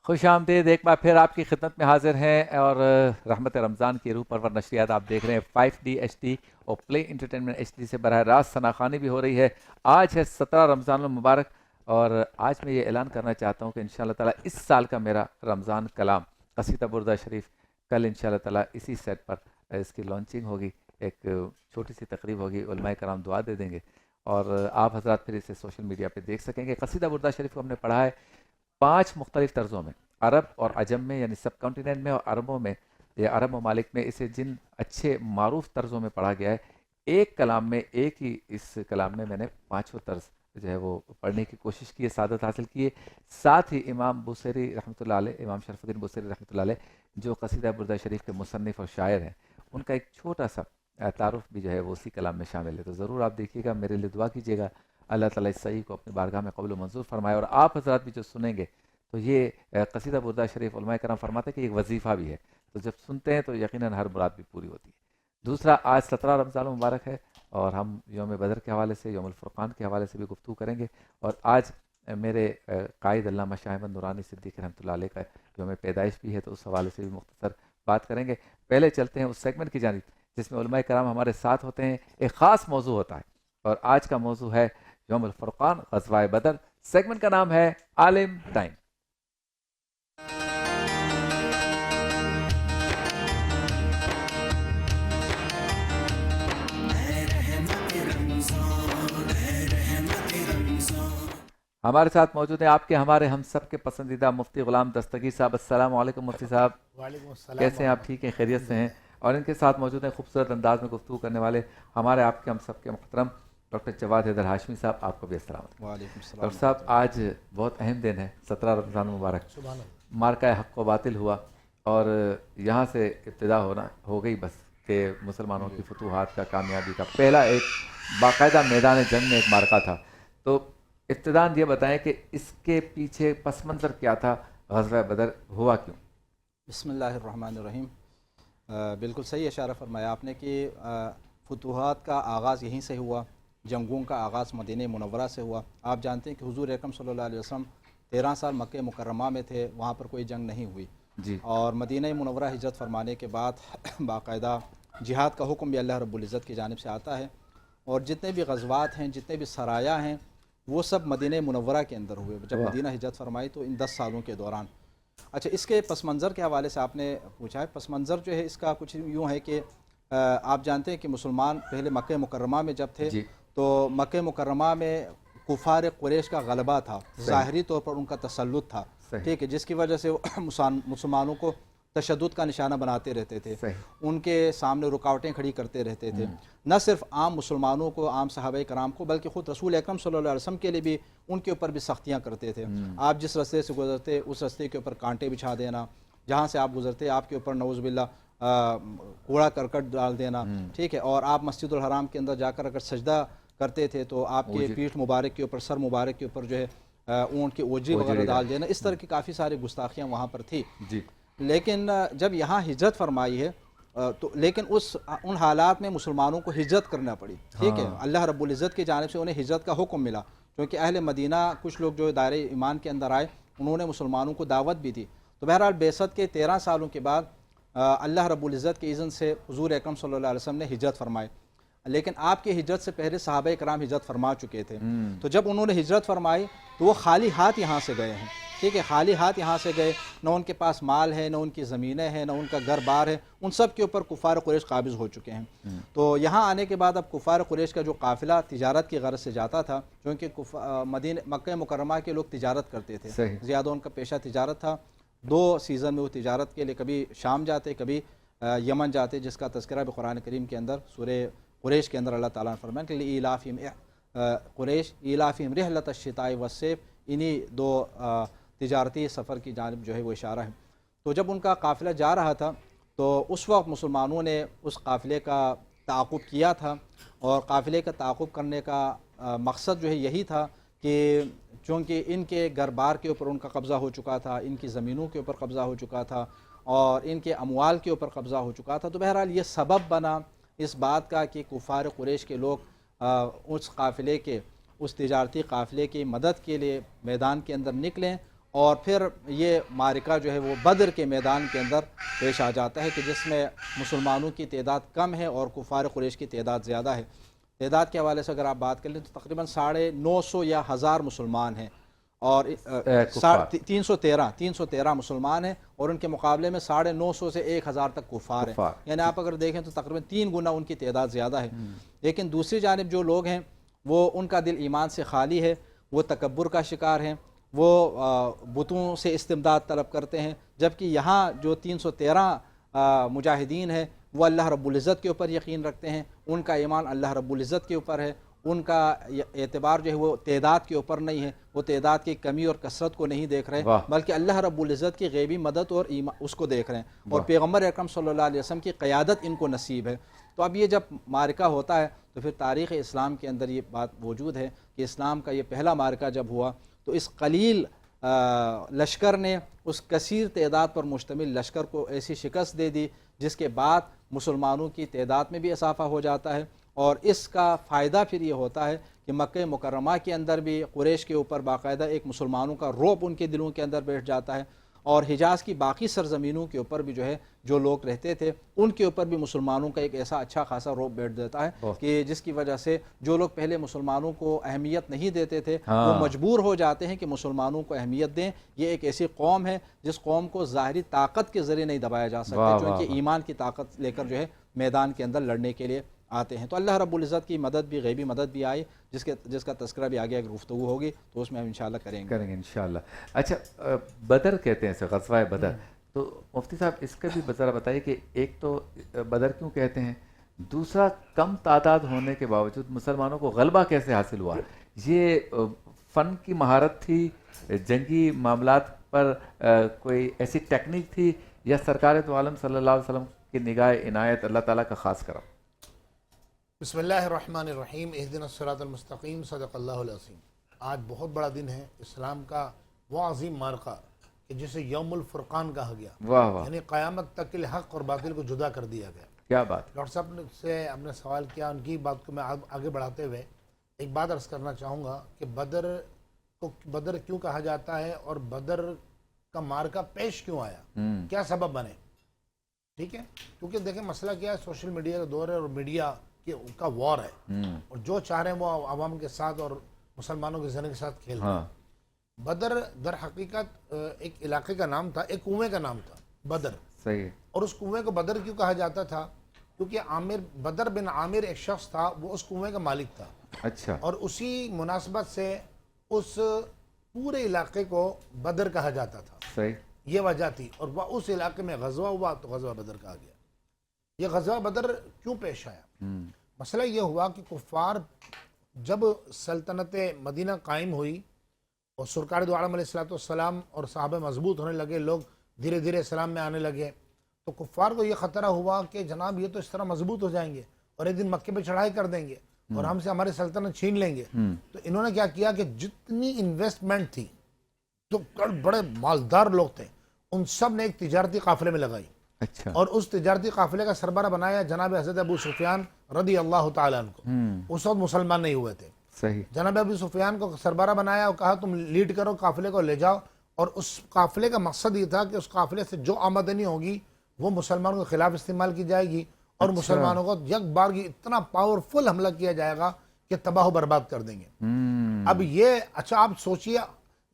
خوش آمدید، ایک بار پھر آپ کی خدمت میں حاضر ہیں اور رحمت رمضان کی روح پرور نشریات آپ دیکھ رہے ہیں 5D HD اور پلے انٹرٹینمنٹ HD سے براہ راست ثناخوانی بھی ہو رہی ہے۔ آج ہے 17 رمضان المبارک اور آج میں یہ اعلان کرنا چاہتا ہوں کہ انشاءاللہ تعالیٰ اس سال کا میرا رمضان کلام قصیدہ بردہ شریف کل انشاءاللہ تعالیٰ اسی سیٹ پر اس کی لانچنگ ہوگی، ایک چھوٹی سی تقریب ہوگی، علماء کرام دعا دے دیں گے اور آپ حضرات پھر اسے سوشل میڈیا پہ دیکھ سکیں گے۔ قصیدہ بردہ شریف کو ہم نے پڑھا ہے 5 مختلف طرزوں میں، عرب اور عجم میں یعنی سب کانٹیننٹ میں اور عربوں میں یا عرب ممالک میں اسے جن اچھے معروف طرزوں میں پڑھا گیا ہے، ایک کلام میں ایک ہی اس کلام میں نے 5 طرز جو ہے وہ پڑھنے کی کوشش کی ہے، سعادت حاصل کی ہے۔ ساتھ ہی امام بوصیری رحمۃ اللہ علیہ، امام شرف الدین بوصیری رحمۃ اللہ علیہ جو قصیدہ بردہ شریف کے مصنف اور شاعر ہیں، ان کا ایک چھوٹا سا تعارف بھی جو ہے وہ اسی کلام میں شامل ہے، تو ضرور آپ دیکھیے گا، میرے لیے دعا کیجیے گا، اللہ تعالیٰ اس صحیح کو اپنی بارگاہ میں قبول و منظور فرمائے۔ اور آپ حضرات بھی جو سنیں گے تو یہ قصیدہ بردہ شریف علماء کرام فرماتے ہیں کہ ایک وظیفہ بھی ہے، تو جب سنتے ہیں تو یقیناً ہر مراد بھی پوری ہوتی ہے۔ دوسرا، آج 17 رمضان المبارک ہے اور ہم یوم بدر کے حوالے سے، یوم الفرقان کے حوالے سے بھی گفتگو کریں گے، اور آج میرے قائد علامہ شاہ احمد نورانی صدیقی رحمۃ اللہ علیہ کا یوم پیدائش بھی ہے، تو اس حوالے سے بھی مختصر بات کریں گے۔ پہلے چلتے ہیں اس سیگمنٹ کی جانب جس میں علماء کرام ہمارے ساتھ ہوتے ہیں، ایک خاص موضوع ہوتا ہے اور آج کا موضوع ہے یوم الفرقان، غزوہ بدر۔ سیگمنٹ کا نام ہے عالم ٹائم۔ ہمارے ساتھ موجود ہیں آپ کے ہمارے ہم سب کے پسندیدہ مفتی غلام دستگیر صاحب۔ السلام علیکم مفتی صاحب، وعلیکم السلام کیسے ہیں آپ؟ ٹھیک ہیں، خیریت سے ہیں؟ اور ان کے ساتھ موجود ہیں خوبصورت انداز میں گفتگو کرنے والے ہمارے آپ کے ہم سب کے محترم ڈاکٹر جواد حیدر ہاشمی صاحب، آپ کو بھی السلام علیکم۔ وعلیکم السلام ڈاکٹر صاحب، آج بہت اہم دن ہے، 17 رمضان مبارک، سبحان اللہ۔ مارکہ حق و باطل ہوا اور یہاں سے ابتدا ہو گئی بس کہ مسلمانوں کی فتوحات کا، کامیابی کا پہلا ایک باقاعدہ میدان جنگ میں ایک مارکہ تھا، تو ابتداً یہ بتائیں کہ اس کے پیچھے پس منظر کیا تھا، غزوہ بدر ہوا کیوں؟ بسم اللہ الرحمن الرحیم۔ بالکل صحیح اشارہ فرمایا آپ نے کہ فتوحات کا آغاز یہیں سے ہوا، جنگوں کا آغاز مدینہ منورہ سے ہوا۔ آپ جانتے ہیں کہ حضور اکرم صلی اللہ علیہ وسلم 13 سال مکہ مکرمہ میں تھے، وہاں پر کوئی جنگ نہیں ہوئی، جی، اور مدینہ منورہ ہجرت فرمانے کے بعد باقاعدہ جہاد کا حکم بھی اللہ رب العزت کی جانب سے آتا ہے، اور جتنے بھی غزوات ہیں، جتنے بھی سرایہ ہیں، وہ سب مدینہ منورہ کے اندر ہوئے جب مدینہ ہجرت فرمائی، تو ان 10 سالوں کے دوران۔ اچھا، اس کے پس منظر کے حوالے سے آپ نے پوچھا ہے، پس منظر جو ہے اس کا کچھ یوں ہے کہ آپ جانتے ہیں کہ مسلمان پہلے مکہ مکرمہ میں جب تھے جی، تو مکہ مکرمہ میں کفار قریش کا غلبہ تھا، ظاہری طور پر ان کا تسلط تھا، صحیح، ٹھیک ہے، جس کی وجہ سے وہ مسلمانوں کو تشدد کا نشانہ بناتے رہتے تھے، صحیح، ان کے سامنے رکاوٹیں کھڑی کرتے رہتے تھے، نہ صرف عام مسلمانوں کو، عام صحابہ کرام کو، بلکہ خود رسول اکرم صلی اللہ علیہ وسلم کے لیے بھی ان کے اوپر بھی سختیاں کرتے تھے۔ آپ جس رستے سے گزرتے اس رستے کے اوپر کانٹے بچھا دینا، جہاں سے آپ گزرتے آپ کے اوپر نعوذ باللہ کوڑا کرکٹ ڈال دینا، ٹھیک ہے، اور آپ مسجد الحرام کے اندر جا کر اگر سجدہ کرتے تھے تو آپ کے پیٹھ مبارک کے اوپر، سر مبارک کے اوپر جو ہے اونٹ کی اوجری وغیرہ ڈال دینا، اس طرح کی کافی ساری گستاخیاں وہاں پر تھی۔ جی، لیکن جب یہاں ہجرت فرمائی ہے تو لیکن ان حالات میں مسلمانوں کو ہجرت کرنا پڑی، ٹھیک ہے، اللہ رب العزت کی جانب سے انہیں ہجرت کا حکم ملا، کیونکہ اہل مدینہ کچھ لوگ جو دائرہ ایمان کے اندر آئے، انہوں نے مسلمانوں کو دعوت بھی دی، تو بہرحال بعثت کے 13 سالوں کے بعد اللہ رب العزت کے اذن سے حضور اکرم صلی اللہ علیہ وسلم نے ہجرت فرمائی، لیکن آپ کی ہجرت سے پہلے صحابہ کرام ہجرت فرما چکے تھے، تو جب انہوں نے ہجرت فرمائی تو وہ خالی ہاتھ یہاں سے گئے ہیں، ٹھیک ہے، خالی ہاتھ یہاں سے گئے، نہ ان کے پاس مال ہے، نہ ان کی زمینیں ہیں، نہ ان کا گھر بار ہے، ان سب کے اوپر کفار قریش قابض ہو چکے ہیں۔ تو یہاں آنے کے بعد اب کفار قریش کا جو قافلہ تجارت کی غرض سے جاتا تھا، کیونکہ مکہ مکرمہ کے لوگ تجارت کرتے تھے، زیادہ ان کا پیشہ تجارت تھا، 2 سیزن میں وہ تجارت کے لیے کبھی شام جاتے، کبھی یمن جاتے، جس کا تذکرہ بھی قرآن کریم کے اندر سورہ قریش کے اندر اللہ تعالیٰ نے فرمایا کہ لإیلافہم قریش ایلافہم رحلۃ الشتاء والصیف، انہی 2 تجارتی سفر کی جانب جو ہے وہ اشارہ ہے۔ تو جب ان کا قافلہ جا رہا تھا تو اس وقت مسلمانوں نے اس قافلے کا تعاقب کیا تھا، اور قافلے کا تعاقب کرنے کا مقصد جو ہے یہی تھا کہ چونکہ ان کے گھر بار کے اوپر ان کا قبضہ ہو چکا تھا، ان کی زمینوں کے اوپر قبضہ ہو چکا تھا، اور ان کے اموال کے اوپر قبضہ ہو چکا تھا، تو بہرحال یہ سبب بنا اس بات کا کہ کفار قریش کے لوگ اس قافلے کے، اس تجارتی قافلے کی مدد کے لیے میدان کے اندر نکلیں اور پھر یہ معرکہ جو ہے وہ بدر کے میدان کے اندر پیش آ جاتا ہے کہ جس میں مسلمانوں کی تعداد کم ہے اور کفار قریش کی تعداد زیادہ ہے. تعداد کے حوالے سے اگر آپ بات کر لیں تو تقریباً 950 یا 1000 مسلمان ہیں اور 313 مسلمان ہیں اور ان کے مقابلے میں 950 سے 1000 تک کفار ہیں. یعنی آپ اگر دیکھیں تو تقریباً 3 گنا ان کی تعداد زیادہ ہے. لیکن دوسری جانب جو لوگ ہیں وہ ان کا دل ایمان سے خالی ہے, وہ تکبر کا شکار ہیں, وہ بتوں سے استمداد طلب کرتے ہیں, جبکہ یہاں جو 313 مجاہدین ہیں وہ اللہ رب العزت کے اوپر یقین رکھتے ہیں, ان کا ایمان اللہ رب العزت کے اوپر ہے, ان کا اعتبار جو ہے وہ تعداد کے اوپر نہیں ہے, وہ تعداد کی کمی اور کثرت کو نہیں دیکھ رہے بلکہ اللہ رب العزت کی غیبی مدد اور اس کو دیکھ رہے ہیں, اور پیغمبر اکرم صلی اللہ علیہ وسلم کی قیادت ان کو نصیب ہے. تو اب یہ جب معرکہ ہوتا ہے تو پھر تاریخ اسلام کے اندر یہ بات موجود ہے کہ اسلام کا یہ پہلا معرکہ جب ہوا تو اس قلیل لشکر نے اس کثیر تعداد پر مشتمل لشکر کو ایسی شکست دے دی جس کے بعد مسلمانوں کی تعداد میں بھی اضافہ ہو جاتا ہے, اور اس کا فائدہ پھر یہ ہوتا ہے کہ مکہ مکرمہ کے اندر بھی قریش کے اوپر باقاعدہ ایک مسلمانوں کا رعب ان کے دلوں کے اندر بیٹھ جاتا ہے, اور حجاز کی باقی سرزمینوں کے اوپر بھی جو ہے جو لوگ رہتے تھے ان کے اوپر بھی مسلمانوں کا ایک ایسا اچھا خاصا رعب بیٹھ جاتا ہے کہ جس کی وجہ سے جو لوگ پہلے مسلمانوں کو اہمیت نہیں دیتے تھے وہ مجبور ہو جاتے ہیں کہ مسلمانوں کو اہمیت دیں. یہ ایک ایسی قوم ہے جس قوم کو ظاہری طاقت کے ذریعے نہیں دبایا جا سکتا, چونکہ ایمان کی طاقت لے کر جو ہے میدان کے اندر لڑنے کے لیے آتے ہیں. تو اللہ رب العزت کی مدد بھی, غیبی مدد بھی آئی جس کا تذکرہ بھی آگے اگر گفتگو ہوگی تو اس میں ہم انشاءاللہ کریں گے انشاءاللہ. اچھا, بدر کہتے ہیں اسے, غزوہ بدر, تو مفتی صاحب اس کا بھی ذرا بتائیے کہ ایک تو بدر کیوں کہتے ہیں, دوسرا کم تعداد ہونے کے باوجود مسلمانوں کو غلبہ کیسے حاصل ہوا؟ یہ فن کی مہارت تھی, جنگی معاملات پر کوئی ایسی ٹیکنیک تھی, یا سرکار دو عالم صلی اللہ علیہ وسلم کی نگاہ عنایت, اللہ تعالیٰ کا خاص کرم؟ بسم اللہ الرحمن الرحیم. اہدنا الصراط المستقیم. صدق اللہ العظیم. آج بہت بڑا دن ہے اسلام کا, وہ عظیم معرکہ کہ جسے یوم الفرقان کہا گیا, یعنی قیامت تک کے حق اور باطل کو جدا کر دیا گیا. کیا بات. ڈاکٹر صاحب سے ہم نے سوال کیا, ان کی بات کو میں آگے بڑھاتے ہوئے ایک بات عرض کرنا چاہوں گا کہ بدر کو بدر کیوں کہا جاتا ہے اور بدر کا معرکہ پیش کیوں آیا, کیا سبب بنے. ٹھیک ہے, کیونکہ دیکھیں مسئلہ کیا ہے, سوشل میڈیا کا دور ہے اور میڈیا کا وار ہے, اور جو چاہ رہے ہیں وہ عوام کے ساتھ اور مسلمانوں کے ذہن کے ساتھ کھیل رہے ہیں. بدر در حقیقت ایک علاقے کا نام تھا, ایک کنویں کا نام تھا بدر. صحیح. اور اس کنویں کو بدر کیوں کہا جاتا تھا, کیونکہ بدر بن عامر ایک شخص تھا, وہ اس کنویں کا مالک تھا. اچھا. اور اسی مناسبت سے اس پورے علاقے کو بدر کہا جاتا تھا. صحیح. یہ وجہ تھی, اور اس علاقے میں غزوہ ہوا تو غزوہ بدر کہا گیا. یہ غزوہ بدر کیوں پیش آیا؟ مسئلہ یہ ہوا کہ کفار جب سلطنت مدینہ قائم ہوئی اور سرکار دو عالم علیہ السلام اور صحابہ مضبوط ہونے لگے, لوگ دھیرے دھیرے اسلام میں آنے لگے, تو کفار کو یہ خطرہ ہوا کہ جناب یہ تو اس طرح مضبوط ہو جائیں گے اور ایک دن مکے پہ چڑھائی کر دیں گے اور ہم سے ہماری سلطنت چھین لیں گے. تو انہوں نے کیا کہ جتنی انویسٹمنٹ تھی, جو بڑے مالدار لوگ تھے, ان سب نے ایک تجارتی قافلے میں لگائی. اچھا. اور اس تجارتی قافلے کا سربراہ بنایا جناب حضرت ابو سفیان رضی اللہ تعالیٰ عنہ کو. اس وقت مسلمان نہیں ہوئے تھے. صحیح. جناب ابو سفیان کو سربراہ بنایا اور کہا تم لیڈ کرو, قافلے کو لے جاؤ. اور اس قافلے کا مقصد یہ تھا کہ اس قافلے سے جو آمدنی ہوگی وہ مسلمانوں کے خلاف استعمال کی جائے گی, اور مسلمانوں کو یک بار کی اتنا پاورفل حملہ کیا جائے گا کہ تباہ و برباد کر دیں گے. اب یہ اچھا آپ سوچئے,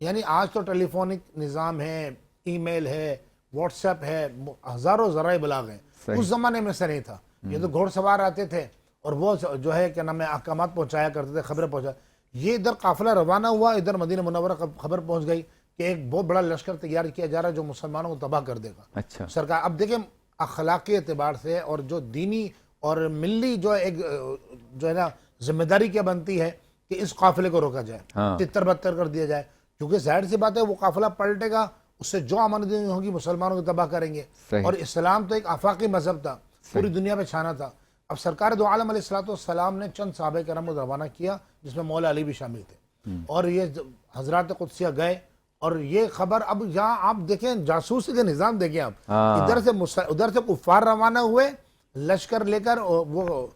یعنی آج تو ٹیلی فونک نظام ہے, ای میل ہے, واٹس ایپ ہے, ہزاروں ذرائع ابلاغ ہیں. اس زمانے میں سے نہیں تھا. یہ تو گھوڑ سوار آتے تھے اور وہ جو ہے کیا نام ہے احکامات پہنچایا کرتے تھے, خبریں پہنچا. یہ ادھر قافلہ روانہ ہوا, ادھر مدینہ منورہ خبر پہنچ گئی کہ ایک بہت بڑا لشکر تیار کیا جا رہا ہے جو مسلمانوں کو تباہ کر دے گا. اچھا. سرکار اب دیکھیں اخلاقی اعتبار سے اور جو دینی اور ملی جو ایک جو ہے نا ذمہ داری کیا بنتی ہے کہ اس قافلے کو روکا جائے, تتر بتر کر دیا جائے, کیونکہ ظاہر سی بات ہے وہ قافلہ پلٹے گا, اس سے جو آمدنی ہوگی مسلمانوں کو تباہ کریں گے. اور اسلام تو ایک آفاقی مذہب تھا, پوری دنیا میں چھانا تھا. اب سرکار دو عالم علیہ السلام نے چند صحابہ کرام کو روانہ کیا جس میں مولا علی بھی شامل تھے, اور یہ حضرات قدسیہ گئے. اور یہ خبر اب یہاں آپ دیکھیں جاسوسی کا نظام دیکھیں آپ, ادھر سے کفار روانہ ہوئے لشکر لے کر, وہ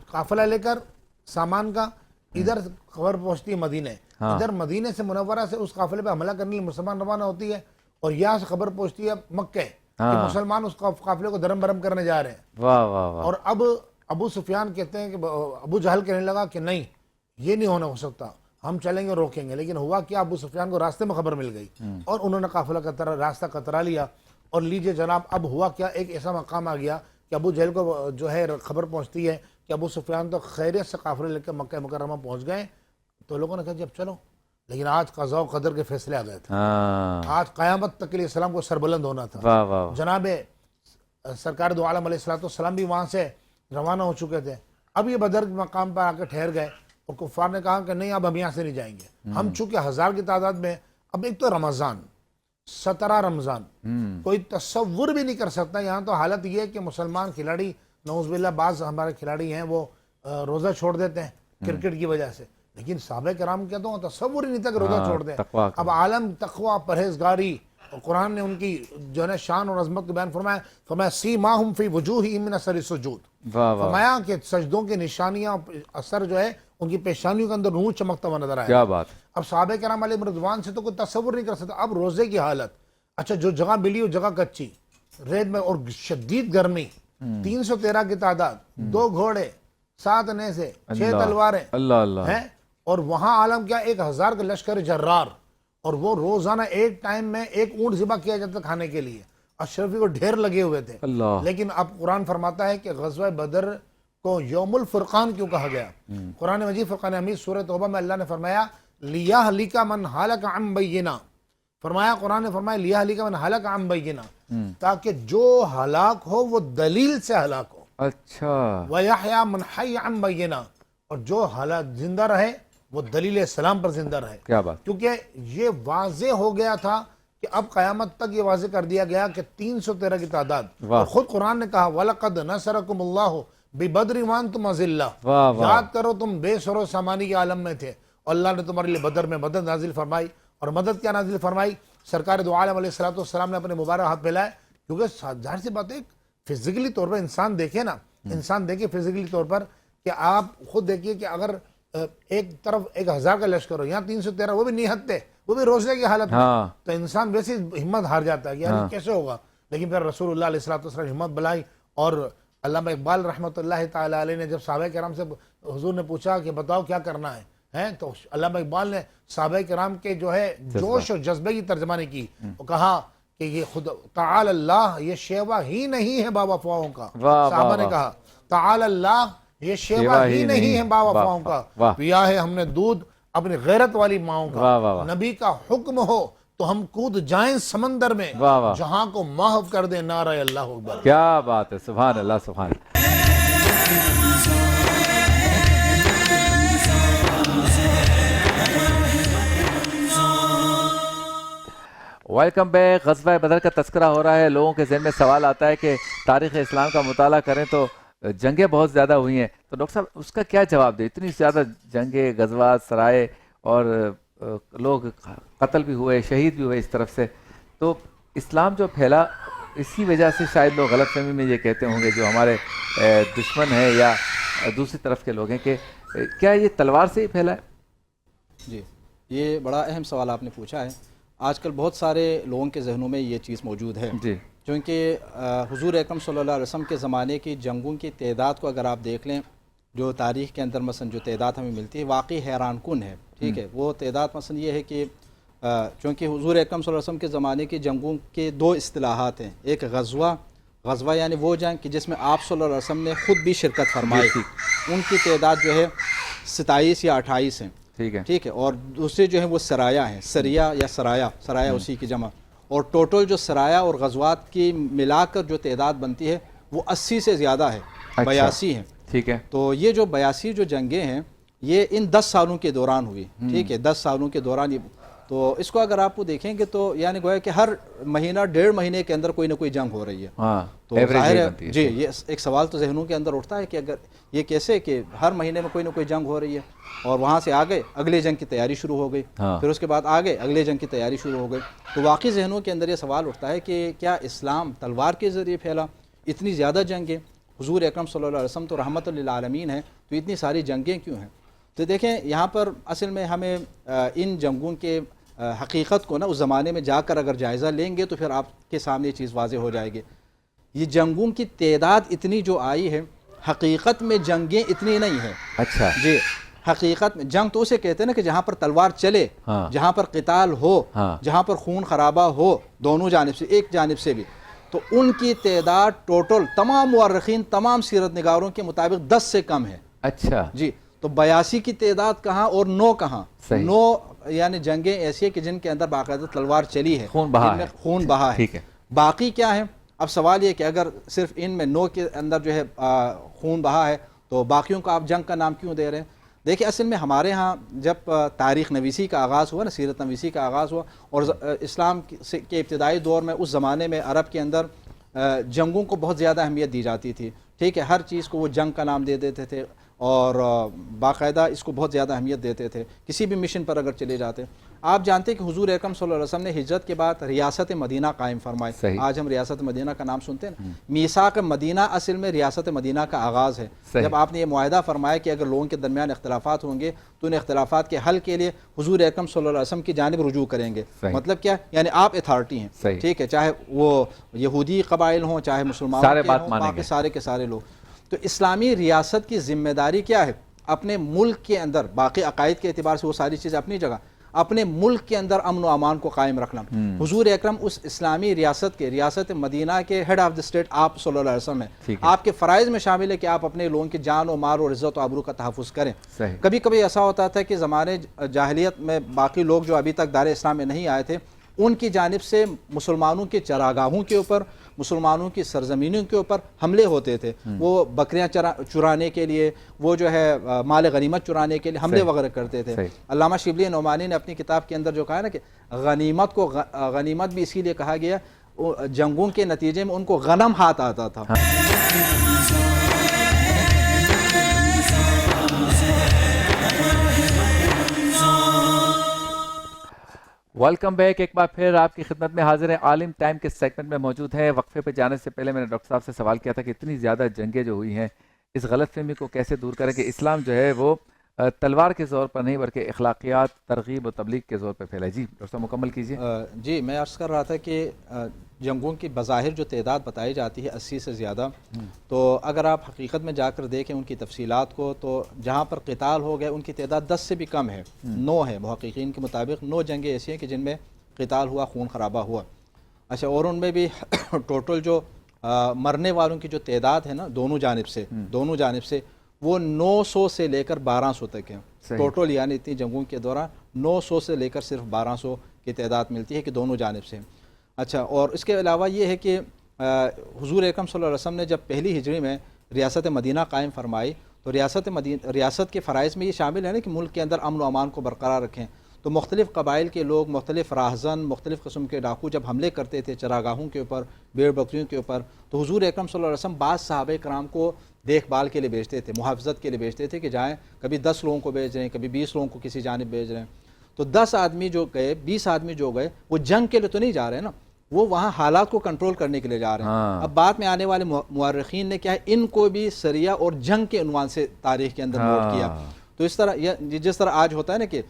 قافلہ لے کر سامان کا, ادھر خبر پہنچتی ہے مدینے، ادھر مدینے سے منورہ سے اس قافلے پہ حملہ کرنے کے لیے مسلمان روانہ ہوتی ہے، اور یہاں سے خبر پہنچتی ہے مکہ کہ مسلمان اس قافلے کو درم برم کرنے جا رہے ہیں۔ واہ واہ واہ، اور اب ابو سفیان کہتے ہیں کہ ابو جہل کہنے لگا کہ نہیں، یہ نہیں ہونا ہو سکتا، ہم چلیں گے روکیں گے۔ لیکن ہوا کیا، ابو سفیان کو راستے میں خبر مل گئی اور انہوں نے قافلہ کا راستہ کترا لیا، اور لیجئے جناب اب ہوا کیا، ایک ایسا مقام آ گیا کہ ابو جہل کو جو ہے خبر پہنچتی ہے کہ ابو سفیان تو خیریت سے قافلے لے کے مکہ مکرمہ پہنچ گئے۔ تو لوگوں نے کہا جب چلو، لیکن آج قضاء و قدر کے فیصلے آ گئے تھے، آج قیامت تک کے لیے اسلام کو سربلند ہونا تھا۔ واہ واہ، جناب سرکار دو عالم علیہ السلام بھی وہاں سے روانہ ہو چکے تھے۔ اب یہ بدر کے مقام پر آ کے ٹھہر گئے، اور کفار نے کہا کہ نہیں، اب ہم یہاں سے نہیں جائیں گے، ہم چونکہ 1000 کی تعداد میں، اب ایک تو رمضان 17 رمضان، کوئی تصور بھی نہیں کر سکتا۔ یہاں تو حالت یہ ہے کہ مسلمان کھلاڑی، نعوذ باللہ بعض ہمارے کھلاڑی ہیں وہ روزہ چھوڑ دیتے ہیں کرکٹ کی وجہ سے، لیکن صحابہ کرام کیا تو تصور ہی نہیں تھا کہ روزہ چھوڑ دیں۔ اب عالم تقوی، پرہیزگاری، اور قرآن نے ان کی جو ہے شان اور عظمت کو بیان فرمایا سیماہم فی وجوہہم من اثر السجود، فرمایا کہ سجدوں کی نشانیاں، اثر جو ہے ان کی پیشانیوں کے اندر نور چمکتا ہوا نظر آیا۔ کیا بات! اب صحابہ کرام علیہ رضوان سے تو کوئی تصور نہیں کر سکتا۔ اب روزے کی حالت، اچھا جو جگہ ملی وہ جگہ کچی، ریت میں، اور شدید گرمی، 313 کی تعداد، 2 گھوڑے، 7 نیزے، 6 تلواریں، اللہ اللہ ہیں، اور وہاں عالم کیا 1000 کا لشکر جرار، اور وہ روزانہ ایک ٹائم میں ایک اونٹ ذبح کیا جاتا کھانے کے لیے، اشرفی کو ڈھیر لگے ہوئے تھے۔ اللہ، لیکن اب قرآن فرماتا ہے کہ غزوہ بدر کو یوم الفرقان کیوں کہا گیا؟ قرآن مجید فرقان حمید سورہ توبہ میں اللہ نے فرمایا لیہلک من ہلک عن بینہ، فرمایا قرآن نے فرمایا لیہلک من ہلک عن بینہ، تاکہ جو ہلاک ہو وہ دلیل سے ہلاک ہو، اچھا، وَيَحْيَى مَنْ حَيَّ عَنْ بَيِّنَةٍ، اور جو حالات زندہ رہے وہ دلیل اسلام پر زندہ رہے۔ کیا بات! کیونکہ یہ واضح ہو گیا تھا کہ اب قیامت تک یہ واضح کر دیا گیا کہ 313 کی تعداد، اور خود قرآن نے کہا وَلَقَدْ نَصَرَكُمُ اللَّهُ بِبَدْرٍ وَأَنْتُمْ أَذِلَّةٌ، یاد کرو تم بے سر و سامانی کے عالم میں تھے، اور اللہ نے تمہارے لیے بدر میں مدد نازل فرمائی، اور مدد کیا نازل فرمائی؟ سرکار دو عالم علیہ السلام نے اپنے مبارک ہاتھ پھیلائے، کیونکہ ظاہر سی بات ہے فزیکلی طور پر انسان دیکھے نا، انسان دیکھے فزیکلی طور پر کہ آپ خود دیکھیے کہ اگر ایک طرف 1000 کا لشکر ہو، یہاں 313، وہ بھی نیہت تھے، وہ بھی روزے کی حالت میں، تو انسان ویسے ہمت ہار جاتا ہے کہ یار کیسے ہوگا۔ لیکن پھر رسول اللہ علیہ السلام ہمت بلائی، اور علامہ اقبال رحمۃ اللہ تعالی علیہ نے جب صحابہ کرام سے حضور نے پوچھا کہ بتاؤ کیا کرنا ہے، تو علامہ اقبال نے صحابہ کرام کے جو ہے جوش اور جذبے کی ترجمانی کی، وہ کہا کہ یہ خود تعالی اللہ یہ شیوا ہی نہیں ہے باوفاؤں کا، صحابہ نے کہا تعالی اللہ یہ شیوا ہی نہیں ہے باوفاؤں کا، پیا ہے ہم نے دودھ اپنی غیرت والی ماؤں کا، نبی کا حکم ہو تو ہم کود جائیں سمندر میں، جہاں کو محو کر دیں نعرہ اللہ اکبر۔ کیا بات ہے، سبحان اللہ، سبحان اللہ۔ Welcome back. غزوہ بدر کا تذکرہ ہو رہا ہے، لوگوں کے ذہن میں سوال آتا ہے کہ تاریخ اسلام کا مطالعہ کریں تو جنگیں بہت زیادہ ہوئی ہیں، تو ڈاکٹر صاحب اس کا کیا جواب دے؟ اتنی زیادہ جنگیں، غزوات، سرائے، اور لوگ قتل بھی ہوئے، شہید بھی ہوئے اس طرف سے، تو اسلام جو پھیلا اسی وجہ سے شاید لوگ غلط فہمی میں یہ کہتے ہوں گے جو ہمارے دشمن ہیں یا دوسری طرف کے لوگ ہیں کہ کیا یہ تلوار سے ہی پھیلا ہے؟ جی، یہ بڑا اہم سوال آپ نے پوچھا ہے۔ آج کل بہت سارے لوگوں کے ذہنوں میں یہ چیز موجود ہے، جی، چونکہ حضور اکرم صلی اللہ علیہ وسلم کے زمانے کی جنگوں کی تعداد کو اگر آپ دیکھ لیں، جو تاریخ کے اندر مثلا جو تعداد ہمیں ملتی ہے واقعی حیران کن ہے، ٹھیک ہے۔ وہ تعداد مثلا یہ ہے کہ چونکہ حضور اکرم صلی اللہ علیہ وسلم کے زمانے کی جنگوں کے 2 اصطلاحات ہیں، ایک غزوہ یعنی وہ جنگ کہ جس میں آپ صلی اللہ علیہ وسلم نے خود بھی شرکت فرمائی تھی، ان کی تعداد جو ہے 27 یا 28 ہیں، ٹھیک ہے، اور دوسرے جو ہیں وہ سرایہ ہیں، سریہ یا سرایہ اسی کی جمع، اور ٹوٹل جو سرایہ اور غزوات کی ملا کر جو تعداد بنتی ہے وہ 80 سے زیادہ ہے، 82 ہیں، ٹھیک ہے۔ تو یہ جو 82 جو جنگیں ہیں یہ ان 10 سالوں کے دوران ہوئی، ٹھیک ہے، 10 سالوں کے دوران، تو اس کو اگر آپ کو دیکھیں گے تو یعنی گویا کہ ہر مہینہ 1.5 مہینے کے اندر کوئی نہ کوئی جنگ ہو رہی ہے، تو ظاہر ہے جی یہ ایک سوال تو ذہنوں کے اندر اٹھتا ہے کہ اگر یہ کیسے کہ ہر مہینے میں کوئی نہ کوئی جنگ ہو رہی ہے، اور وہاں سے آگے اگلے جنگ کی تیاری شروع ہو گئی، پھر اس کے بعد آگے اگلے جنگ کی تیاری شروع ہو گئی، تو واقعی ذہنوں کے اندر یہ سوال اٹھتا ہے کہ کیا اسلام تلوار کے ذریعے پھیلا؟ اتنی زیادہ جنگیں، حضور اکرم صلی اللہ علیہ وسلم تو رحمت للعالمین ہیں، تو اتنی ساری جنگیں کیوں ہیں؟ تو دیکھیں یہاں پر اصل میں ہمیں ان جنگوں کے حقیقت کو نا اس زمانے میں جا کر اگر جائزہ لیں گے تو پھر آپ کے سامنے یہ چیز واضح ہو جائے گی. یہ جنگوں کی تعداد اتنی جو آئی ہے، حقیقت میں جنگیں اتنی نہیں ہیں. اچھا جی، حقیقت میں جنگ تو اسے کہتے ہیں نا کہ جہاں پر تلوار چلے، جہاں پر قتال ہو، جہاں پر خون خرابہ ہو دونوں جانب سے، ایک جانب سے بھی. تو ان کی تعداد ٹوٹل تمام مورخین، تمام سیرت نگاروں کے مطابق 10 سے کم ہے. اچھا جی، تو 82 کی تعداد کہاں اور 9 کہاں؟ صحیح. 9 یعنی جنگیں ایسی ہیں کہ جن کے اندر باقاعدہ تلوار چلی ہے، خون بہا جن میں ہے. خون بہا ہے. ٹھیک ہے. باقی کیا ہے؟ اب سوال یہ کہ اگر صرف ان میں 9 کے اندر جو ہے خون بہا ہے تو باقیوں کو آپ جنگ کا نام کیوں دے رہے ہیں؟ دیکھیں اصل میں ہمارے ہاں جب تاریخ نویسی کا آغاز ہوا نا، سیرت نویسی کا آغاز ہوا، اور اسلام کے ابتدائی دور میں اس زمانے میں عرب کے اندر جنگوں کو بہت زیادہ اہمیت دی جاتی تھی. ٹھیک ہے، ہر چیز کو وہ جنگ کا نام دے دیتے تھے اور باقاعدہ اس کو بہت زیادہ اہمیت دیتے تھے. کسی بھی مشن پر اگر چلے جاتے، آپ جانتے ہیں کہ حضور اکرم صلی اللہ علیہ وسلم نے ہجرت کے بعد ریاست مدینہ قائم فرمائی. صحیح. آج ہم ریاست مدینہ کا نام سنتے ہیں نا، میثاق مدینہ اصل میں ریاست مدینہ کا آغاز ہے. صحیح. جب آپ نے یہ معاہدہ فرمایا کہ اگر لوگوں کے درمیان اختلافات ہوں گے تو ان اختلافات کے حل کے لیے حضور اکرم صلی اللہ علیہ وسلم کی جانب رجوع کریں گے. صحیح. مطلب کیا؟ یعنی آپ اتھارٹی ہیں. صحیح. ٹھیک ہے، چاہے وہ یہودی قبائل ہوں، چاہے مسلمان سارے بات مانیں گے. باقی سارے کے سارے لوگ. تو اسلامی ریاست کی ذمہ داری کیا ہے؟ اپنے ملک کے اندر، باقی عقائد کے اعتبار سے وہ ساری چیزیں اپنی جگہ، اپنے ملک کے اندر امن و امان کو قائم رکھنا. حضور اکرم اس اسلامی ریاست کے، ریاست مدینہ کے ہیڈ آف دی اسٹیٹ آپ صلی اللہ علیہ وسلم ہیں. آپ کے فرائض میں شامل ہے کہ آپ اپنے لوگوں کی جان و مال اور عزت و آبرو کا تحفظ کریں. کبھی کبھی ایسا ہوتا تھا کہ زمانے جاہلیت میں باقی لوگ جو ابھی تک دار اسلام میں نہیں آئے تھے، ان کی جانب سے مسلمانوں کے چراگاہوں کے اوپر، مسلمانوں کی سرزمینوں کے اوپر حملے ہوتے تھے. وہ بکریاں چرانے کے لیے، وہ جو ہے مال غنیمت چرانے کے لیے حملے وغیرہ کرتے تھے. علامہ شبلی نعمانی نے اپنی کتاب کے اندر جو کہا ہے نا کہ غنیمت کو غنیمت بھی اسی لیے کہا گیا، جنگوں کے نتیجے میں ان کو غنم ہاتھ آتا تھا. Welcome back. ایک بار پھر آپ کی خدمت میں حاضر ہے. عالم ٹائم کے سیگمنٹ میں موجود ہے. وقفے پہ جانے سے پہلے میں نے ڈاکٹر صاحب سے سوال کیا تھا کہ اتنی زیادہ جنگیں جو ہوئی ہیں، اس غلط فہمی کو کیسے دور کریں کہ اسلام جو ہے وہ تلوار کے زور پر نہیں بلکہ اخلاقیات، ترغیب و تبلیغ کے زور پر پھیلا ہے. جی ڈاکٹر صاحب مکمل کیجیے. جی، میں عرض کر رہا تھا کہ جنگوں کی بظاہر جو تعداد بتائی جاتی ہے 80 سے زیادہ، تو اگر آپ حقیقت میں جا کر دیکھیں ان کی تفصیلات کو تو جہاں پر قتال ہو گئے ان کی تعداد 10 سے بھی کم ہے. 9 ہے محققین کے مطابق. 9 جنگیں ایسی ہیں کہ جن میں قتال ہوا، خون خرابہ ہوا. اچھا، اور ان میں بھی ٹوٹل جو مرنے والوں کی جو تعداد ہے نا دونوں جانب سے وہ 900 سے لے کر 1200 تک ہے ٹوٹل. یعنی اتنی جنگوں کے دوران 900 سے لے کر صرف 1200 کی تعداد ملتی ہے کہ دونوں جانب سے. اچھا، اور اس کے علاوہ یہ ہے کہ حضور اکرم صلی اللہ علیہ وسلم نے جب پہلی ہجری میں ریاست مدینہ قائم فرمائی تو ریاست کے فرائض میں یہ شامل ہے نا کہ ملک کے اندر امن و امان کو برقرار رکھیں. تو مختلف قبائل کے لوگ، مختلف راہزن، مختلف قسم کے ڈاکو جب حملے کرتے تھے چراگاہوں کے اوپر، بھیڑ بکریوں کے اوپر، تو حضور اکرم صلی اللہ علیہ وسلم بعض صحابہ کرام کو دیکھ بھال کے لیے بھیجتے تھے، محافظت کے لیے بھیجتے تھے کہ جائیں. کبھی 10 لوگوں کو بھیج رہے ہیں، کبھی 20 لوگوں کو کسی جانب بھیج رہے ہیں. تو 10 آدمی جو گئے، 20 آدمی جو گئے، وہ جنگ کے لیے تو نہیں جا رہے ہیں نا، وہ وہاں حالات کو کنٹرول کرنے کے لیے جا رہے ہیں. اب بعد میں آنے والے مورخین نے کیا ہے، ان کو بھی سریہ اور جنگ کے عنوان سے تاریخ کے اندر نوٹ کیا. تو اس طرح جس طرح آج ہوتا ہے نا کہ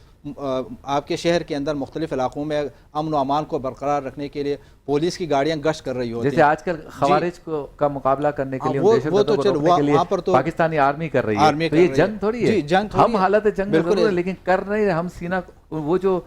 آپ کے شہر کے اندر مختلف علاقوں میں امن و امان کو برقرار رکھنے کے لیے پولیس کی گاڑیاں گشت کر رہی ہوتی ہیں. جیسے آج کل خوارج کا مقابلہ کرنے کے لیے، وہ تو چلو پاکستانی آرمی کر رہی ہے، تو یہ جنگ تھوڑی ہے. ہم حالت جنگ میں ضرور ہے لیکن کر رہے ہیں ہم سینہ، وہ جو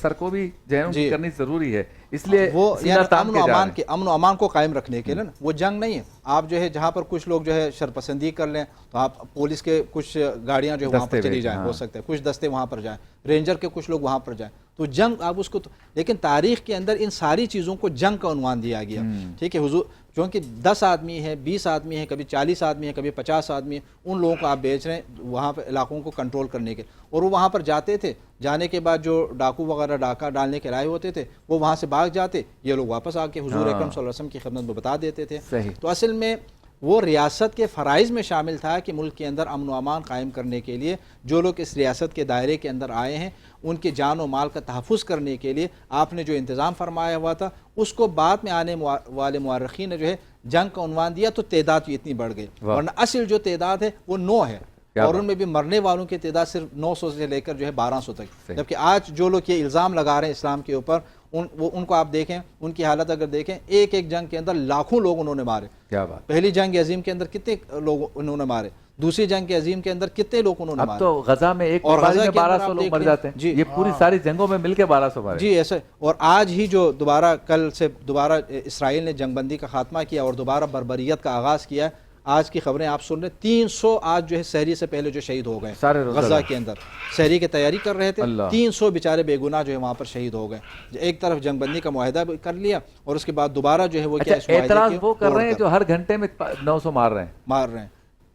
سرکوبی جہنم کی کرنی ضروری ہے. اس لیے وہ امن و امان کو قائم رکھنے کے لیے نا، وہ جنگ نہیں ہے. آپ جو ہے جہاں پر کچھ لوگ جو ہے شرپسندی کر لیں تو آپ پولیس کے کچھ گاڑیاں جو وہاں پر چلی جائیں، ہو سکتا ہے کچھ دستے وہاں پر جائیں، رینجر کے کچھ لوگ وہاں پر جائیں. تو جنگ آپ اس کو لیکن تاریخ کے اندر ان ساری چیزوں کو جنگ کا عنوان دیا گیا. ٹھیک ہے حضور، کیونکہ 10 آدمی ہیں، 20 آدمی ہیں، کبھی 40 آدمی ہیں، کبھی 50 آدمی ہیں، ان لوگوں کو آپ بیچ رہے ہیں وہاں پہ علاقوں کو کنٹرول کرنے کے. اور وہ وہاں پر جاتے تھے، جانے کے بعد جو ڈاکو وغیرہ ڈاکہ ڈالنے کے لائے ہوتے تھے وہ وہاں سے بھاگ جاتے، یہ لوگ واپس آ کے حضور اکرم صلی اللہ علیہ وسلم کی خدمت میں بتا دیتے تھے. تو اصل میں وہ ریاست کے فرائض میں شامل تھا کہ ملک کے اندر امن و امان قائم کرنے کے لیے جو لوگ اس ریاست کے دائرے کے اندر آئے ہیں ان کے جان و مال کا تحفظ کرنے کے لیے آپ نے جو انتظام فرمایا ہوا تھا اس کو بعد میں آنے والے مورخین نے جو ہے جنگ کا عنوان دیا تو تعداد اتنی بڑھ گئی. ورنہ اصل جو تعداد ہے وہ 9 ہے. اور ان میں بھی مرنے والوں کی تعداد صرف 900 سے لے کر جو ہے 1200 تک. جبکہ آج جو لوگ یہ الزام لگا رہے ہیں اسلام کے اوپر, ان کو آپ دیکھیں, ان کی حالت اگر دیکھیں, ایک ایک جنگ کے اندر لاکھوں لوگ انہوں نے مارے. کیا بات. پہلی جنگ عظیم کے اندر کتنے لوگ انہوں نے مارے, دوسری جنگ کے عظیم کے اندر کتنے لوگ انہوں نے اب مارے. تو غزہ میں ایک غزہ میں 1200 لوگ مر جاتے ہیں. یہ پوری ساری جنگوں میں مل کے 1200 مارے. جی ایسے. اور آج ہی جو دوبارہ کل سے دوبارہ اسرائیل نے جنگ بندی کا خاتمہ کیا اور دوبارہ بربریت کا آغاز کیا, آج کی خبریں آپ سن رہے ہیں, 300 آج جو ہے سحری سے پہلے جو شہید ہو گئے غزہ کے اندر, سحری کی تیاری کر رہے تھے, 300 بیچارے بے گناہ جو ہے وہاں پر شہید ہو گئے. ایک طرف جنگ بندی کا معاہدہ کر لیا اور اس کے بعد دوبارہ جو ہے وہ کیا اعتراض وہ کر رہے ہیں جو ہر گھنٹے میں 900 مار رہے ہیں.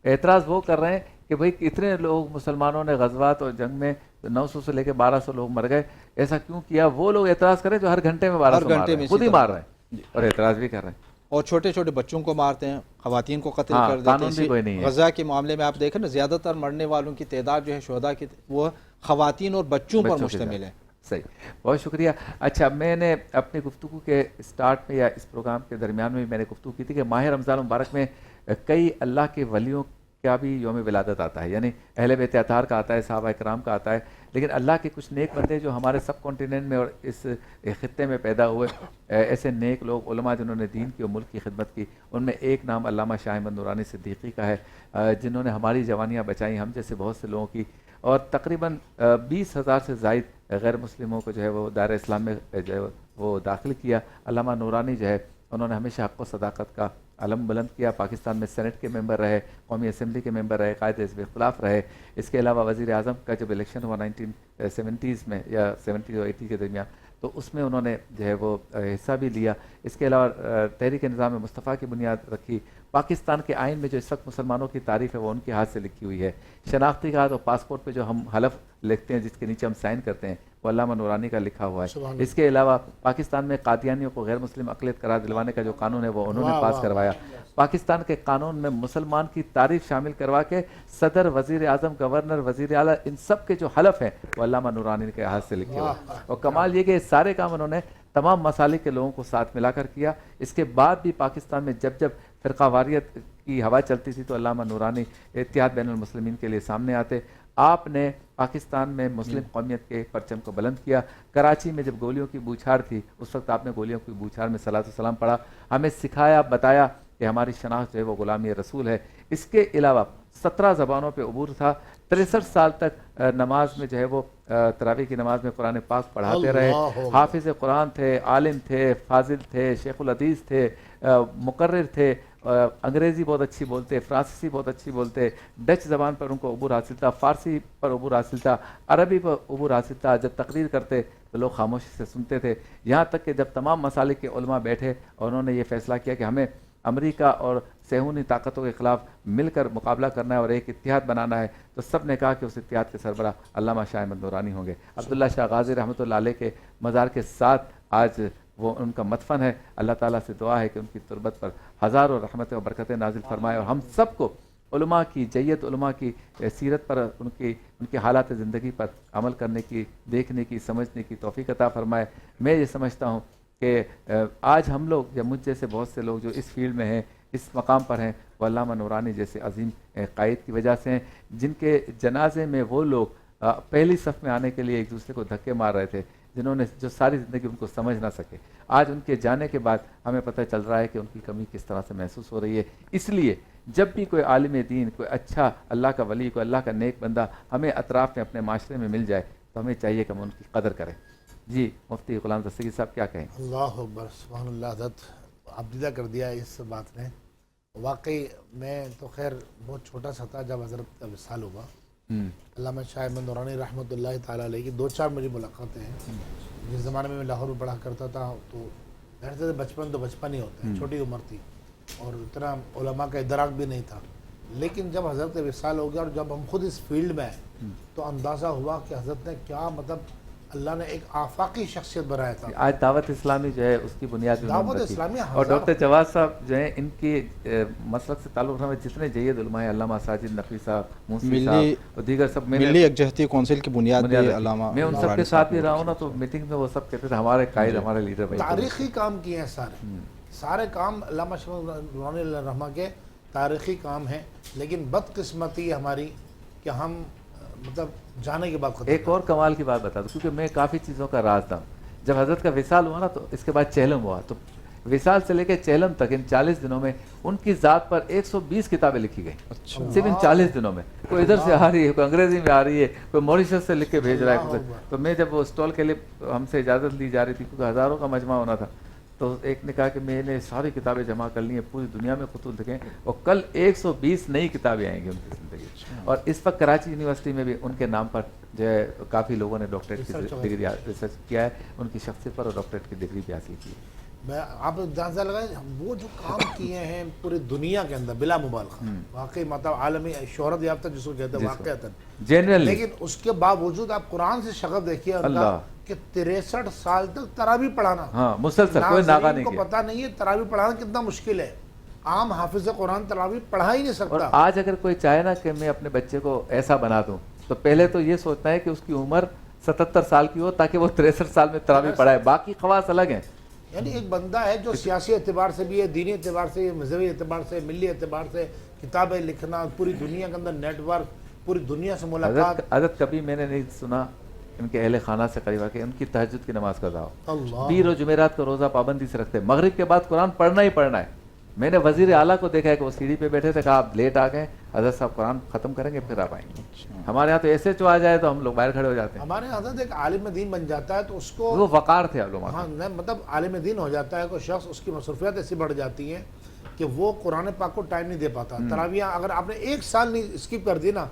اعتراض وہ کر رہے ہیں کہ بھئی اتنے لوگ مسلمانوں نے غزوات اور جنگ میں 900 سے لے کے 1200 لوگ مر گئے, ایسا کیوں کیا؟ وہ لوگ اعتراض کریں جو ہر گھنٹے میں 1200 مار رہے ہیں, خود ہی مار رہے ہیں اور اعتراض بھی کر رہے ہیں. اور چھوٹے چھوٹے بچوں کو مارتے ہیں, خواتین کو قتل کر دیتے ہیں. غزہ کے معاملے میں آپ دیکھیں نا, زیادہ تر مرنے والوں کی تعداد جو ہے شہداء کی وہ خواتین اور بچوں پر مشتمل ہے. صحیح, بہت شکریہ. اچھا, میں نے اپنی گفتگو کے سٹارٹ میں یا اس پروگرام کے درمیان میں بھی میں نے گفتگو کی تھی کہ ماہ رمضان مبارک میں کئی اللہ کے ولیوں کا بھی یوم ولادت آتا ہے, یعنی اہل بیت اطہار کا آتا ہے, صحابہ کرام کا آتا ہے, لیکن اللہ کے کچھ نیک بندے جو ہمارے سب کانٹیننٹ میں اور اس خطے میں پیدا ہوئے, ایسے نیک لوگ علماء جنہوں نے دین کی اور ملک کی خدمت کی, ان میں ایک نام علامہ شاہ احمد نورانی صدیقی کا ہے, جنہوں نے ہماری جوانیاں بچائیں, ہم جیسے بہت سے لوگوں کی, اور تقریباً 20,000 سے زائد غیر مسلموں کو جو ہے وہ دائرہ اسلام میں جو ہے وہ داخل کیا. علامہ نورانی جو ہے انہوں نے ہمیشہ حق و صداقت کا علم بلند کیا. پاکستان میں سینٹ کے ممبر رہے, قومی اسمبلی کے ممبر رہے, قائد حزب اختلاف رہے. اس کے علاوہ وزیر اعظم کا جب الیکشن ہوا 1970s میں یا 70 اور 80 کے درمیان, تو اس میں انہوں نے جو ہے وہ حصہ بھی لیا. اس کے علاوہ تحریک نظام مصطفیٰ کی بنیاد رکھی. پاکستان کے آئین میں جو اس وقت مسلمانوں کی تعریف ہے وہ ان کے ہاتھ سے لکھی ہوئی ہے. شناختی کارڈ اور پاسپورٹ پہ جو ہم حلف لکھتے ہیں, جس کے نیچے ہم سائن کرتے ہیں, وہ علامہ نورانی کا لکھا ہوا ہے. اس کے علاوہ پاکستان میں قادیانیوں کو غیر مسلم اقلیت قرار دلوانے کا جو قانون ہے وہ انہوں نے پاس کروایا. پاکستان کے قانون میں مسلمان کی تعریف شامل کروا کے صدر, وزیر اعظم, گورنر, وزیر اعلیٰ, ان سب کے جو حلف ہیں وہ علامہ نورانی کے ہاتھ سے لکھے ہوئے. اور کمال یہ کہ سارے کام انہوں نے تمام مسالک کے لوگوں کو ساتھ ملا کر کیا. اس کے بعد بھی پاکستان میں جب جب فرقہ واریت کی ہوا چلتی تھی تو علامہ نورانی اتحاد بین المسلمین کے لیے سامنے آتے. آپ نے پاکستان میں مسلم قومیت کے پرچم کو بلند کیا. کراچی میں جب گولیوں کی بوچھار تھی اس وقت آپ نے گولیوں کی بوچھار میں صلاۃ و سلام پڑھا, ہمیں سکھایا, بتایا کہ ہماری شناخت جو ہے وہ غلامی رسول ہے. اس کے علاوہ 17 زبانوں پہ عبور تھا. 63 سال تک نماز میں جو ہے وہ تراویح کی نماز میں قرآن پاک پڑھاتے رہے. حافظ قرآن تھے, عالم تھے, فاضل تھے, شیخ الحدیث تھے, مقرر تھے, انگریزی بہت اچھی بولتے, فرانسیسی بہت اچھی بولتے, ڈچ زبان پر ان کو عبور حاصل تھا, فارسی پر عبور حاصل تھا, عربی پر عبور حاصل تھا. جب تقریر کرتے تو لوگ خاموشی سے سنتے تھے. یہاں تک کہ جب تمام مسالک کے علماء بیٹھے اور انہوں نے یہ فیصلہ کیا کہ ہمیں امریکہ اور صہیونی طاقتوں کے خلاف مل کر مقابلہ کرنا ہے اور ایک اتحاد بنانا ہے, تو سب نے کہا کہ اس اتحاد کے سربراہ علامہ شاہ احمد نورانی ہوں گے. عبداللہ شاہ غازی رحمۃ اللہ علیہ کے مزار کے ساتھ آج وہ ان کا مدفن ہے. اللہ تعالیٰ سے دعا ہے کہ ان کی تربت پر ہزاروں رحمتیں اور برکتیں نازل فرمائے, اور ہم سب کو علماء کی جید, علماء کی سیرت پر, ان کی حالات زندگی پر عمل کرنے کی, دیکھنے کی, سمجھنے کی توفیق عطا فرمائے. میں یہ سمجھتا ہوں کہ آج ہم لوگ یا مجھ جیسے بہت سے لوگ جو اس فیلڈ میں ہیں, اس مقام پر ہیں, وہ علامہ نورانی جیسے عظیم قائد کی وجہ سے ہیں, جن کے جنازے میں وہ لوگ پہلی صف میں آنے کے لیے ایک دوسرے کو دھکے مار رہے تھے, جنہوں نے جو ساری زندگی ان کو سمجھ نہ سکے. آج ان کے جانے کے بعد ہمیں پتہ چل رہا ہے کہ ان کی کمی کس طرح سے محسوس ہو رہی ہے. اس لیے جب بھی کوئی عالم دین, کوئی اچھا اللہ کا ولی, کوئی اللہ کا نیک بندہ ہمیں اطراف میں اپنے معاشرے میں مل جائے تو ہمیں چاہیے کہ ہم ان کی قدر کریں. جی مفتی غلام دستگیر صاحب کیا کہیں؟ اللہ اکبر, سبحان اللہ, حضرت عبدیدہ کر دیا اس بات نے. واقعی میں تو خیر بہت چھوٹا سا تھا جب حضرت کا وصال ہوا. علامہ شاہ احمد نورانی رحمۃ اللہ تعالیٰ علیہ کی 2-4 میری ملاقاتیں ہیں. جس زمانے میں لاہور میں پڑھا کرتا تھا تو سے بچپن تو بچپن ہی ہوتا ہے, چھوٹی عمر تھی اور اتنا علماء کا ادراک بھی نہیں تھا. لیکن جب حضرت وصال ہو گیا اور جب ہم خود اس فیلڈ میں آئے تو اندازہ ہوا کہ حضرت نے کیا, مطلب اللہ نے ایک آفاقی شخصیت بنایا تھا. آج دعوت اسلامی جو ہے اس کی بنیاد دعوت اسلامی, اور ڈاکٹر جواد صاحب جو ہیں ان کی مسلک سے تعلق رکھنے جتنے جید علماء ہیں, علامہ ساجد نقوی صاحب, موسی صاحب اور دیگر سب, ملی یکجہتی کونسل کی بنیاد علامہ, میں ان سب کے ساتھ بھی رہا ہوں نا, تو میٹنگ میں وہ سب کہتے تھے ہمارے قائد, ہمارے لیڈر. تاریخی کام کیے ہیں سارے کام علامہ شاہ نورانی رحمہ کے تاریخی کام ہیں. لیکن بدقسمتی ہماری کہ ہم مطلب جانے کے بعد ختم ایک اور کمال کی بات بتا دوں، کیونکہ میں کافی چیزوں کا رازداں ہوں۔ جب حضرت کا وصال ہوا نا تو اس کے بعد چہلم ہوا، تو وصال سے لے کے چہلم تک ان 40 دنوں میں ان کی ذات پر 120 کتابیں لکھی گئیں، صرف ان 40 دنوں میں۔ کوئی ادھر سے آ رہی ہے، کوئی انگریزی میں آ رہی ہے، کوئی موریشس سے لکھ کے بھیج رہا ہے۔ تو میں جب وہ اسٹال کے لیے ہم سے اجازت لی جا رہی تھی، کیونکہ ہزاروں کا مجمع ہونا تھا، تو ایک نے کہا کہ میں نے ساری کتابیں جمع کر لی ہیں، پوری دنیا میں خطوط لکھے ہیں، اور کل 120 نئی کتابیں آئیں گی ان کی زندگی۔ اور اس وقت کراچی یونیورسٹی میں بھی ان کے نام پر جو ہے کافی لوگوں نے ڈاکٹریٹ کی ڈگری ریسرچ کیا ہے، ان کی شخصیت پر، اور ڈاکٹریٹ کی ڈگری بھی حاصل کی ہے۔ میں آپ اندازہ لگائیں وہ جو کام کیے ہیں پوری دنیا کے اندر بلا مبالغہ، واقعی مطلب عالمی شہرت یافتہ جس کو کہتے ہیں واقعتاً، جنرلی لیکن اس کے باوجود آپ قرآن سے شغف دیکھیے ان کا کہ 63 سال تک تراویح پڑھانا، ہاں مسلسل کوئی ناغہ نہیں کو کیا۔ پتہ نہیں ہے تراویح پڑھانا کتنا مشکل ہے، عام حافظ قرآن تراویح پڑھا ہی نہیں اور سکتا۔ آج اگر کوئی چاہے نا کہ میں اپنے بچے کو ایسا بنا دوں، تو پہلے تو یہ سوچنا ہے کہ اس کی عمر 77 سال کی ہو، تاکہ وہ 63 سال میں تراویح پڑھائے، باقی خواص الگ ہیں۔ یعنی ایک بندہ ہے جو سیاسی اعتبار سے بھی ہے، دینی اعتبار سے، مذہبی اعتبار سے، ملی اعتبار سے، کتابیں لکھنا، پوری دنیا کے اندر نیٹ ورک، پوری دنیا سے ملاقات۔ حضرت کبھی میں نے نہیں سنا ان کے اہل خانہ سے قریبا کہ ان کی تہجد کی نماز قضا ہو۔ اللہ، پیر و جمعرات کا روزہ پابندی سے رکھتے ہیں، مغرب کے بعد قرآن پڑھنا ہی پڑھنا ہے۔ میں نے وزیر اعلیٰ کو دیکھا ہے کہ وہ سیڑھی پہ بیٹھے تھے، کہا آپ لیٹ آ گئے، حضرت صاحب قرآن ختم کریں گے پھر آپ آئیں گے۔ ہمارے یہاں تو ایسے چو آ جائے تو ہم لوگ باہر کھڑے ہو جاتے ہیں۔ ہمارے حضرت ایک عالم دین بن جاتا ہے تو اس کو وہ وقار تھے علماء۔ ہاں مطلب عالم دین ہو جاتا ہے کوئی شخص، اس کی مصروفیات ایسی بڑھ جاتی ہیں کہ وہ قرآن پاک کو ٹائم نہیں دے پاتا۔ تراویح اگر آپ نے ایک سال نہیں اسکپ کر دی نا،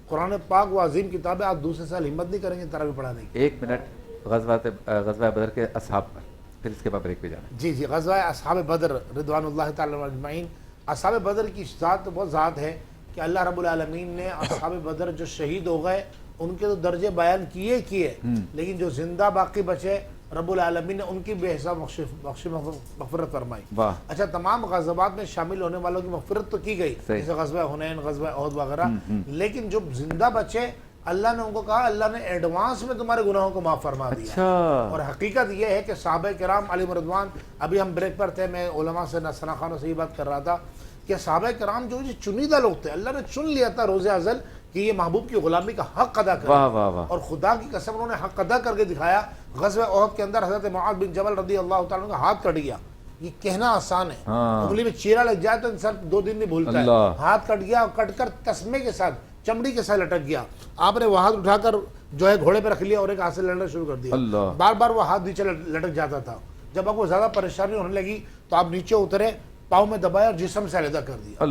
قرآن پاک وہ عظیم کتاب ہے، آپ دوسرے سال ہمت نہیں کریں گے تراویح پڑھانے کی۔ ایک منٹ غزوہ بدر کے اصحاب پر، پھر اس کے بعد بریک پہ جانا۔ جی جی، غزوہ اصحاب بدر رضوان اللہ تعالی اجمعین۔ اصحاب بدر کی ذات بہت ذات ہے کہ اللہ رب العالمین نے اصحاب بدر جو شہید ہو گئے ان کے تو درجے بیان کیے، لیکن جو زندہ باقی بچے رب العالمین نے ان کی بے حساب مغفرت فرمائی۔ اچھا، تمام غزوات میں شامل ہونے والوں کی مغفرت تو کی گئی، جیسے غزوہ حنین، غزوہ احد وغیرہ، لیکن جو زندہ بچے اللہ نے ان کو کہا اللہ نے ایڈوانس میں تمہارے گناہوں کو معاف فرما دیا۔ اور حقیقت یہ ہے کہ صحابہ کرام علیہم رضوان، ابھی ہم بریک پر تھے، میں علماء سے ثنا خانوں سے یہ بات کر رہا تھا کہ صحابہ کرام جو چنیدہ لوگ تھے، اللہ نے چن لیا تھا روز ازل کہ یہ محبوب کی غلامی کا حق ادا کرے، اور خدا کی قسم انہوں نے حق ادا کر کے دکھایا۔ غزوہ احد کے اندر حضرت معاذ بن جبل رضی اللہ تعالیٰ کا ہاتھ کٹ گیا، یہ کہنا آسان ہے، انگلی میں چیرا لگ جائے تو انسان 2 دن نہیں بھولتا ہے۔ ہاتھ کٹ گیا، کٹ کر تسمے کے ساتھ، چمڑی کے ساتھ لٹک گیا۔ آپ نے وہ ہاتھ اٹھا کر جو ہے گھوڑے پہ رکھ لیا اور ایک ہاتھ سے لڑنا شروع کر دیا، بار بار وہ ہاتھ نیچے لٹک جاتا تھا۔ جب آپ کو زیادہ پریشانی ہونے لگی تو آپ نیچے اترے، پاؤں میں دبایا اور جسم سے علیحدہ کر دیا۔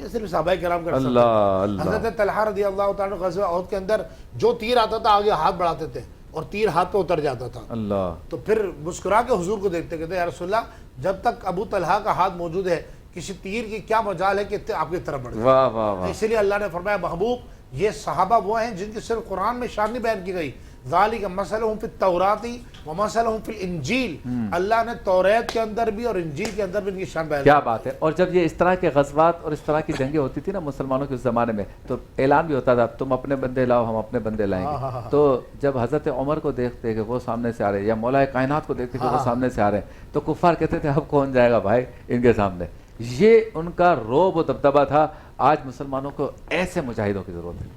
یہ صرف صحابہ کرام کر سکتے ہیں۔ حضرت طلحہ رضی اللہ تعالیٰ غزوہ احد کے اندر جو تیر آتا تھا آگے ہاتھ بڑھاتے تھے اور تیر ہاتھ پہ اتر جاتا تھا، تو پھر مسکرا کے حضور کو دیکھتے کہتے یا رسول اللہ، جب تک ابو طلحہ کا ہاتھ موجود ہے کسی تیر کی کیا مجال ہے کہ آپ کی طرف بڑھ جائے۔ اسی لیے اللہ نے فرمایا محبوب یہ صحابہ وہ ہیں جن کی صرف قرآن میں شان نہیں بیان کی گئی، ذالک مثلہم فی التوراۃ ومثلہم فی الانجیل، اللہ نے توریت کے اندر بھی اور انجیل کے اندر بھی ان کی شان بیان کی۔ کیا بات ہے۔ اور جب یہ اس طرح کے غزوات اور اس طرح کی جنگیں ہوتی تھی نا مسلمانوں کے اس زمانے میں، تو اعلان بھی ہوتا تھا تم اپنے بندے لاؤ ہم اپنے بندے لائیں گے۔ تو جب حضرت عمر کو دیکھتے کہ وہ سامنے سے آ رہے ہیں، یا مولا کائنات کو دیکھتے کہ وہ سامنے سے آ رہے ہیں، تو کفار کہتے تھے اب کون جائے گا بھائی ان کے سامنے۔ یہ ان کا رعب و دبدبہ تھا۔ آج مسلمانوں کو ایسے مجاہدوں کی ضرورت ہے۔